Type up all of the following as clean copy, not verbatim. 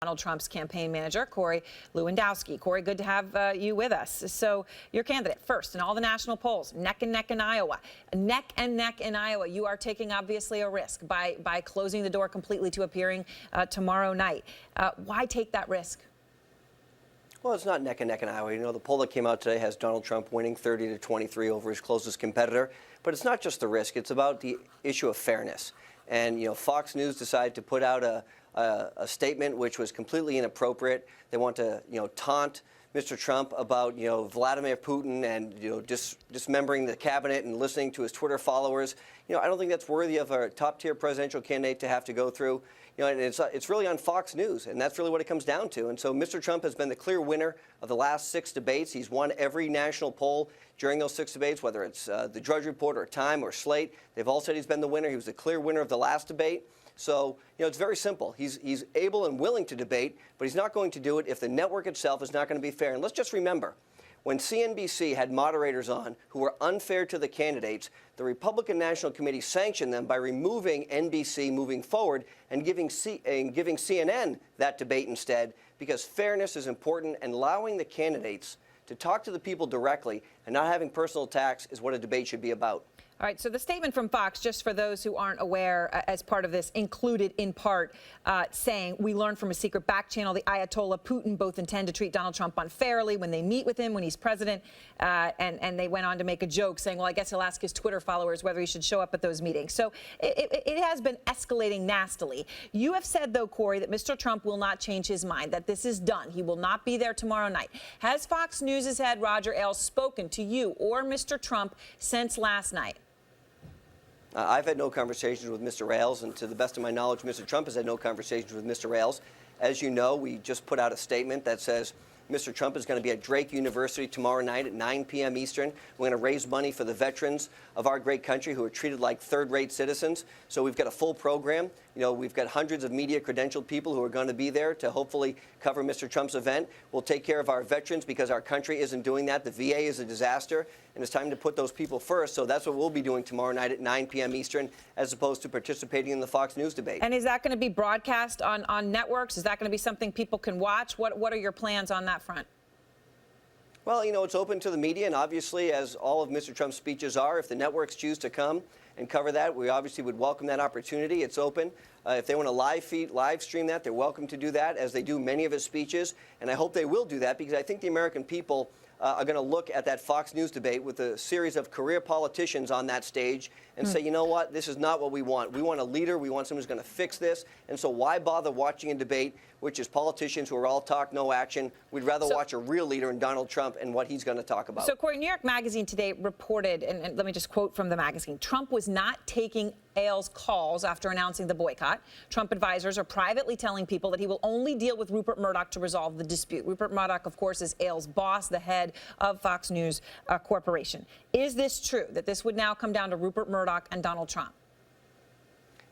Donald Trump's campaign manager, Corey Lewandowski. Corey, good to have you with us. So your candidate first in all the national polls, neck and neck in Iowa. Neck and neck in Iowa. You are taking obviously a risk by closing the door completely to appearing tomorrow night. Why take that risk? Well, it's not neck and neck in Iowa. You know, the poll that came out today has Donald Trump winning 30-23 over his closest competitor. But it's not just the risk. It's about the issue of fairness. And, you know, Fox News decided to put out a statement which was completely inappropriate. They want to, you know, taunt Mr. Trump about, you know, Vladimir Putin and, you know, dismembering the cabinet and listening to his Twitter followers. You know, I don't think that's worthy of a top-tier presidential candidate to have to go through. You know, and it's really on Fox News, and that's really what it comes down to. And so Mr. Trump has been the clear winner of the last 6 debates. He's won every national poll during those 6 debates, whether it's the Drudge Report or Time or Slate. They've all said he's been the winner. He was the clear winner of the last debate. So, you know, it's very simple. He's able and willing to debate, but he's not going to do it if the network itself is not going to be fair. And let's just remember, when CNBC had moderators on who were unfair to the candidates, the Republican National Committee sanctioned them by removing NBC moving forward and giving CNN that debate instead, because fairness is important, and allowing the candidates to talk to the people directly and not having personal attacks is what a debate should be about. All right, so the statement from Fox, just for those who aren't aware, as part of this, included in part saying, we learned from a secret back channel the Ayatollah Putin both intend to treat Donald Trump unfairly when they meet with him when he's president. And they went on to make a joke saying, well, I guess he'll ask his Twitter followers whether he should show up at those meetings. So it has been escalating nastily. You have said, though, Corey, that Mr. Trump will not change his mind, that this is done. He will not be there tomorrow night. Has Fox News' head Roger Ailes spoken to you or Mr. Trump since last night? I've had no conversations with Mr. Ailes, and to the best of my knowledge, Mr. Trump has had no conversations with Mr. Ailes. As you know, we just put out a statement that says Mr. Trump is going to be at Drake University tomorrow night at 9 p.m. Eastern. We're going to raise money for the veterans of our great country who are treated like third-rate citizens. So we've got a full program. You know, we've got hundreds of media-credentialed people who are going to be there to hopefully cover Mr. Trump's event. We'll take care of our veterans because our country isn't doing that. The VA is a disaster, and it's time to put those people first. So that's what we'll be doing tomorrow night at 9 p.m. Eastern, as opposed to participating in the Fox News debate. And is that going to be broadcast on networks? Is that going to be something people can watch? What are your plans on that front? Well, you know, it's open to the media, and obviously, as all of Mr. Trump's speeches are, if the networks choose to come and cover that, we obviously would welcome that opportunity. It's open. If they want to live stream that, they're welcome to do that, as they do many of his speeches. And I hope they will do that, because I think the American people are going to look at that Fox News debate with a series of career politicians on that stage and say, you know what, this is not what we want. We want a leader. We want someone who's going to fix this. And so why bother watching a debate, which is politicians who are all talk, no action? We'd rather watch a real leader in Donald Trump and what he's going to talk about. So, Corey, New York Magazine today reported, and let me just quote from the magazine, Trump was not taking Ailes' calls after announcing the boycott. Trump advisors are privately telling people that he will only deal with Rupert Murdoch to resolve the dispute. Rupert Murdoch, of course, is Ailes' boss, the head of Fox News Corporation. Is this true, that this would now come down to Rupert Murdoch and Donald Trump?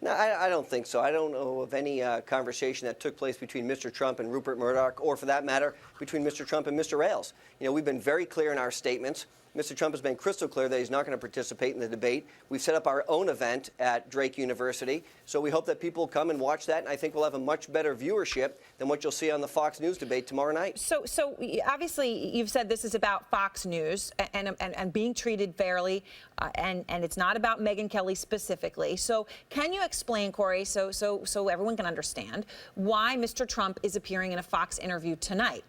No, I don't think so. I don't know of any conversation that took place between Mr. Trump and Rupert Murdoch, or for that matter, between Mr. Trump and Mr. Ailes. You know, we've been very clear in our statements. Mr. Trump has been crystal clear that he's not going to participate in the debate. We've set up our own event at Drake University, so we hope that people come and watch that, and I think we'll have a much better viewership than what you'll see on the Fox News debate tomorrow night. So obviously you've said this is about Fox News and being treated fairly, and it's not about Megyn Kelly specifically. So can you explain, Corey, so everyone can understand, why Mr. Trump is appearing in a Fox interview tonight?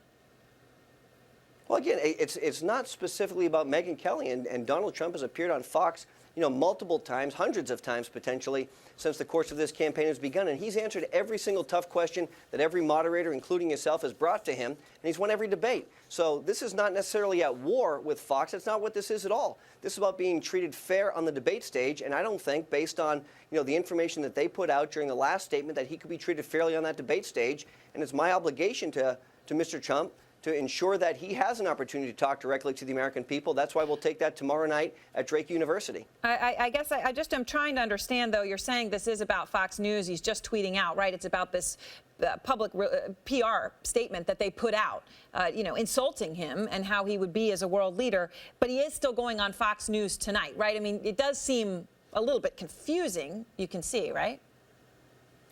Well, again, it's not specifically about Megyn Kelly, and Donald Trump has appeared on Fox, you know, multiple times, hundreds of times potentially, since the course of this campaign has begun. And he's answered every single tough question that every moderator, including yourself, has brought to him, and he's won every debate. So this is not necessarily at war with Fox. That's not what this is at all. This is about being treated fair on the debate stage, and I don't think, based on, you know, the information that they put out during the last statement, that he could be treated fairly on that debate stage. And it's my obligation to Mr. Trump to ensure that he has an opportunity to talk directly to the American people. That's why we'll take that tomorrow night at Drake University. I guess I just am trying to understand, though. You're saying this is about Fox News. He's just tweeting out, right? It's about this public PR statement that they put out, you know, insulting him and how he would be as a world leader. But he is still going on Fox News tonight, right? I mean, it does seem a little bit confusing, you can see, right?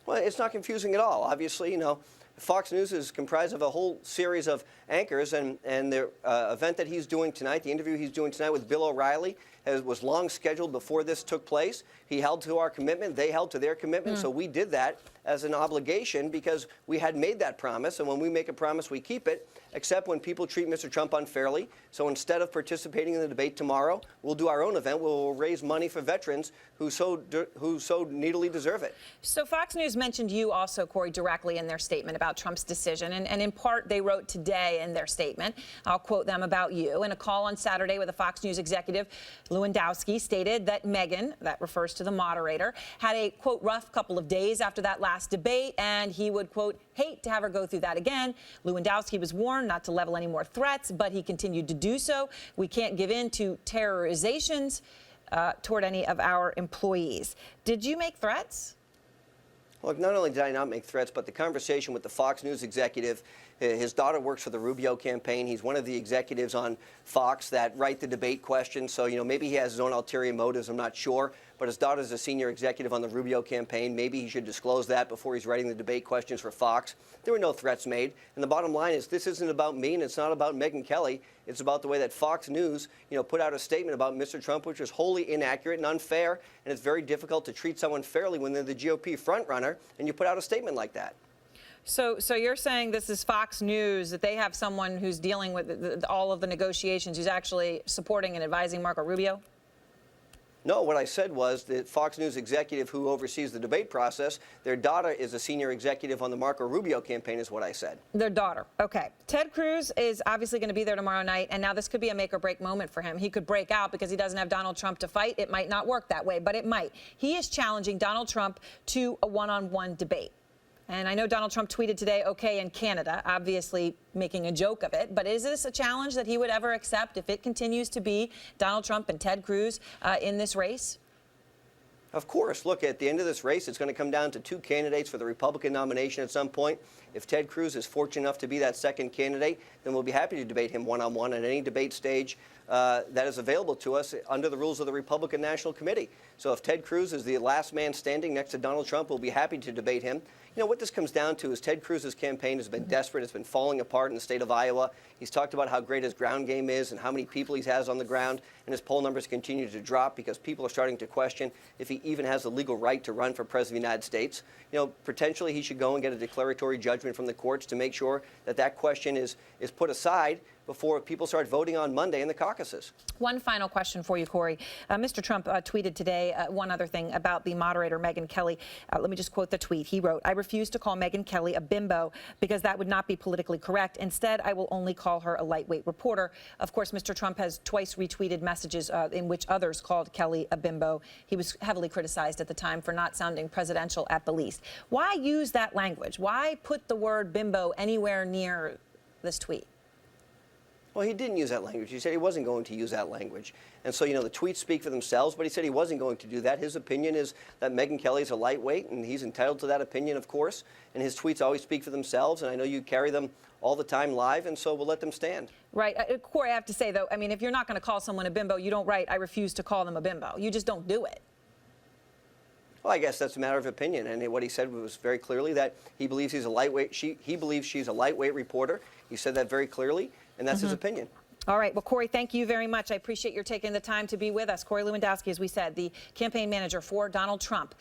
Well, it's not confusing at all. Obviously, you know, Fox News is comprised of a whole series of anchors, and the event that he's doing tonight, the interview he's doing tonight with Bill O'Reilly, was long scheduled before this took place. He held to our commitment. They held to their commitment. So we did that as an obligation because we had made that promise. And when we make a promise, we keep it, except when people treat Mr. Trump unfairly. So instead of participating in the debate tomorrow, we'll do our own event. We'll raise money for veterans who so needily deserve it. So Fox News mentioned you also, Corey, directly in their statement about Trump's decision. And in part, they wrote today in their statement, I'll quote them about you. In a call on Saturday with a Fox News executive, Lewandowski stated that Megyn, that refers to the moderator, had a, quote, rough couple of days after that last debate, and he would, quote, hate to have her go through that again. Lewandowski was warned not to level any more threats, but he continued to do so. We can't give in to terrorizations toward any of our employees. Did you make threats? Look, not only did I not make threats, but the conversation with the Fox News executive, his daughter works for the Rubio campaign. He's one of the executives on Fox that write the debate questions. So, maybe he has his own ulterior motives. I'm not sure. But his daughter's a senior executive on the Rubio campaign. Maybe he should disclose that before he's writing the debate questions for Fox. There were no threats made. And the bottom line is this isn't about me, and it's not about Megyn Kelly. It's about the way that Fox News, put out a statement about Mr. Trump, which was wholly inaccurate and unfair. And it's very difficult to treat someone fairly when they're the GOP frontrunner, and you put out a statement like that. So you're saying this is Fox News, that they have someone who's dealing with all of the negotiations, who's actually supporting and advising Marco Rubio? No, what I said was that Fox News executive who oversees the debate process, their daughter is a senior executive on the Marco Rubio campaign, is what I said. Their daughter. Okay. Ted Cruz is obviously going to be there tomorrow night, and now this could be a make or break moment for him. He could break out because he doesn't have Donald Trump to fight. It might not work that way, but it might. He is challenging Donald Trump to a one-on-one debate. And I know Donald Trump tweeted today, okay, in Canada, obviously making a joke of it. But is this a challenge that he would ever accept if it continues to be Donald Trump and Ted Cruz in this race? Of course. Look, at the end of this race, it's going to come down to two candidates for the Republican nomination at some point. If Ted Cruz is fortunate enough to be that second candidate, then we'll be happy to debate him one-on-one at any debate stage that is available to us under the rules of the Republican National Committee. So if Ted Cruz is the last man standing next to Donald Trump, we'll be happy to debate him. What this comes down to is Ted Cruz's campaign has been desperate. It's been falling apart in the state of Iowa. He's talked about how great his ground game is and how many people he has on the ground, and his poll numbers continue to drop because people are starting to question if he even has the legal right to run for president of the United States. Potentially he should go and get a declaratory judgment from the courts to make sure that that question is put aside before people start voting on Monday in the caucuses. One final question for you, Corey. Mr. Trump tweeted today one other thing about the moderator, Megyn Kelly. Let me just quote the tweet. He wrote, I refuse to call Megyn Kelly a bimbo because that would not be politically correct. Instead, I will only call her a lightweight reporter. Of course, Mr. Trump has twice retweeted messages in which others called Kelly a bimbo. He was heavily criticized at the time for not sounding presidential at the least. Why use that language? Why put the word bimbo anywhere near this tweet? Well, he didn't use that language. He said he wasn't going to use that language. And so, the tweets speak for themselves, but he said he wasn't going to do that. His opinion is that Megyn Kelly is a lightweight, and he's entitled to that opinion, of course. And his tweets always speak for themselves, and I know you carry them all the time live, and so we'll let them stand. Right. Corey, I have to say, though, if you're not going to call someone a bimbo, you don't write, I refuse to call them a bimbo. You just don't do it. Well, I guess that's a matter of opinion. And what he said was very clearly that he believes he's a lightweight. He believes she's a lightweight reporter. He said that very clearly, and that's his opinion. All right. Well, Corey, thank you very much. I appreciate your taking the time to be with us. Corey Lewandowski, as we said, the campaign manager for Donald Trump.